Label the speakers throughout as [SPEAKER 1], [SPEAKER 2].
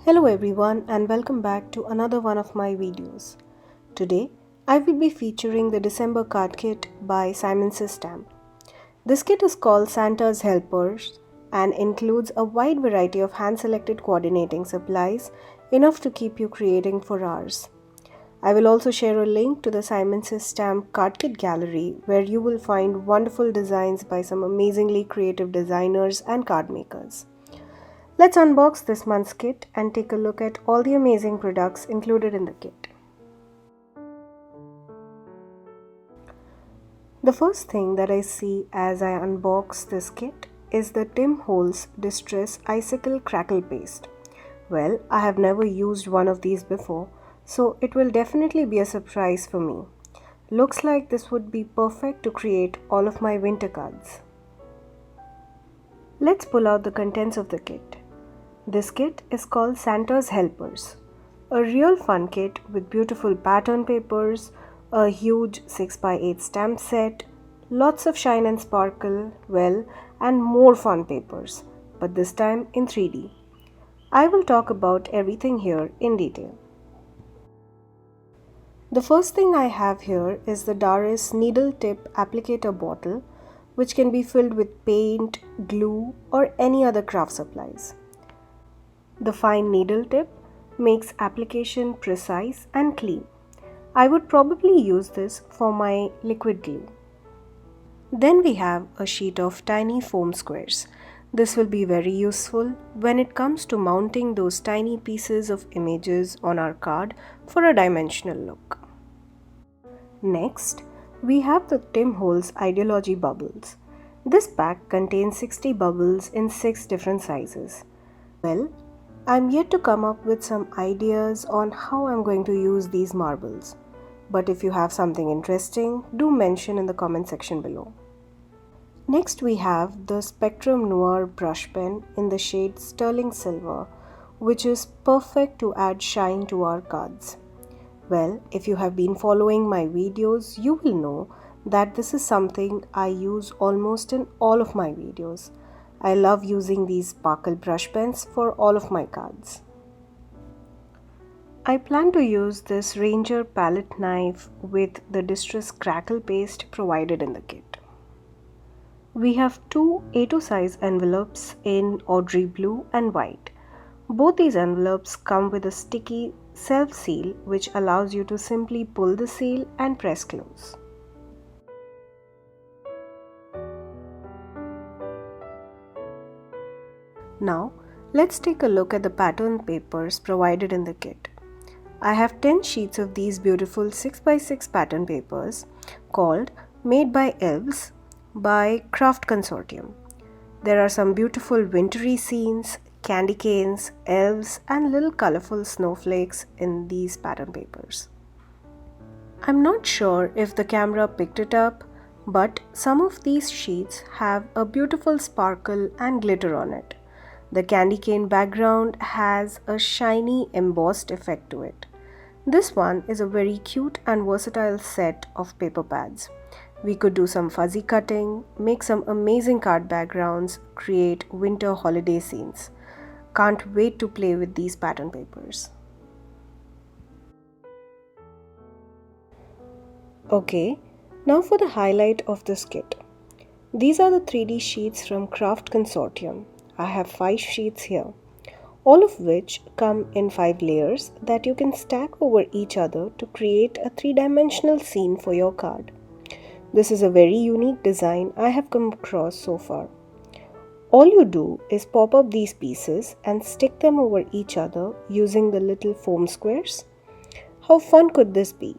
[SPEAKER 1] Hello everyone and welcome back to another one of my videos. Today I will be featuring the December card kit by Simon Says Stamp. This kit is called Santa's Helpers and includes a wide variety of hand-selected coordinating supplies, enough to keep you creating for hours. I will also share a link to the Simon Says Stamp card kit gallery where you will find wonderful designs by some amazingly creative designers and card makers. Let's unbox this month's kit and take a look at all the amazing products included in the kit. The first thing that I see as I unbox this kit is the Holtz Distress Icicle Crackle paste. Well, I have never used one of these before, so it will definitely be a surprise for me. Looks like this would be perfect to create all of my winter cards. Let's pull out the contents of the kit. This kit is called Santa's Helpers, a real fun kit with beautiful pattern papers, a huge 6x8 stamp set, lots of shine and sparkle, and more fun papers, but this time in 3D. I will talk about everything here in detail. The first thing I have here is the Darice needle tip applicator bottle, which can be filled with paint, glue, or any other craft supplies. The fine needle tip makes application precise and clean. I would probably use this for my liquid glue. Then we have a sheet of tiny foam squares. This will be very useful when it comes to mounting those tiny pieces of images on our card for a dimensional look. Next, we have the Holtz Idea-ology bubbles. This pack contains 60 bubbles in 6 different sizes. I'm yet to come up with some ideas on how I'm going to use these marbles. But if you have something interesting, do mention in the comment section below. Next we have the Spectrum Noir brush pen in the shade Sterling Silver, which is perfect to add shine to our cards. Well, if you have been following my videos, you will know that this is something I use almost in all of my videos. I love using these sparkle brush pens for all of my cards. I plan to use this Ranger palette knife with the Distress Crackle paste provided in the kit. We have 2 A2 size envelopes in Audrey blue and white. Both these envelopes come with a sticky self-seal which allows you to simply pull the seal and press close. Now, let's take a look at the pattern papers provided in the kit. I have 10 sheets of these beautiful 6x6 pattern papers called Made by Elves by Craft Consortium. There are some beautiful wintry scenes, candy canes, elves, and little colorful snowflakes in these pattern papers. I'm not sure if the camera picked it up, but some of these sheets have a beautiful sparkle and glitter on it. The candy cane background has a shiny embossed effect to it. This one is a very cute and versatile set of paper pads. We could do some fuzzy cutting, make some amazing card backgrounds, create winter holiday scenes. Can't wait to play with these pattern papers. Okay, now for the highlight of this kit. These are the 3D sheets from Craft Consortium. I have 5 sheets here, all of which come in 5 layers that you can stack over each other to create a 3-dimensional scene for your card. This is a very unique design I have come across so far. All you do is pop up these pieces and stick them over each other using the little foam squares. How fun could this be?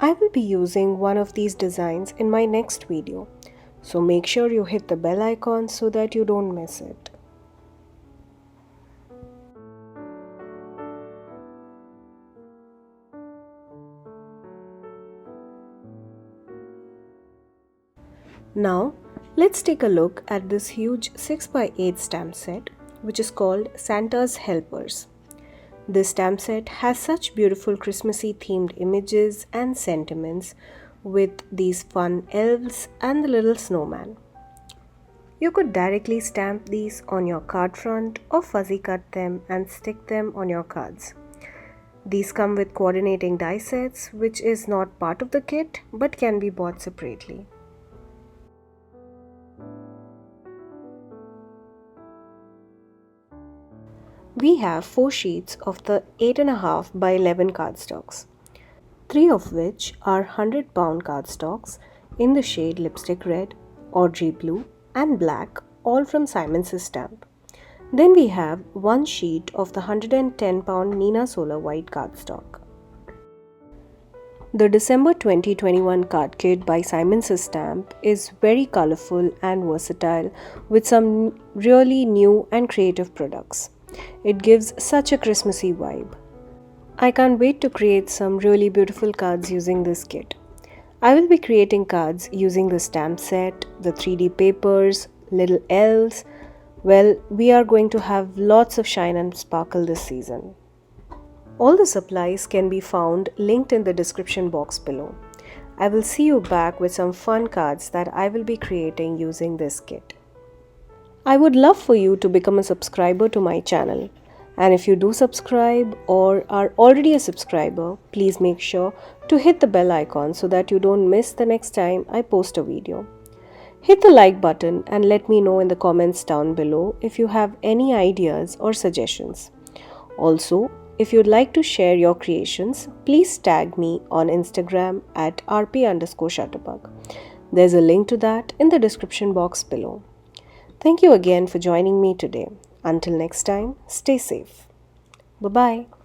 [SPEAKER 1] I will be using one of these designs in my next video, so make sure you hit the bell icon so that you don't miss it. Now, let's take a look at this huge 6x8 stamp set, which is called Santa's Helpers. This stamp set has such beautiful Christmassy themed images and sentiments with these fun elves and the little snowman. You could directly stamp these on your card front or fuzzy cut them and stick them on your cards. These come with coordinating die sets, which is not part of the kit but can be bought separately. We have 4 sheets of the 8.5 by 11 cardstocks, 3 of which are 100-pound cardstocks in the shade Lipstick Red, Audrey Blue and Black, all from Simon's stamp. Then we have 1 sheet of the 110-pound Neenah Solar White Cardstock. The December 2021 card kit by Simon's stamp is very colorful and versatile with some really new and creative products. It gives such a Christmassy vibe. I can't wait to create some really beautiful cards using this kit. I will be creating cards using the stamp set, the 3D papers, little elves. Well, we are going to have lots of shine and sparkle this season. All the supplies can be found linked in the description box below. I will see you back with some fun cards that I will be creating using this kit. I would love for you to become a subscriber to my channel. And if you do subscribe or are already a subscriber, please make sure to hit the bell icon so that you don't miss the next time I post a video. Hit the like button and let me know in the comments down below if you have any ideas or suggestions. Also, if you'd like to share your creations, please tag me on Instagram at rp_shutterbug. There's a link to that in the description box below. Thank you again for joining me today. Until next time, stay safe. Bye-bye.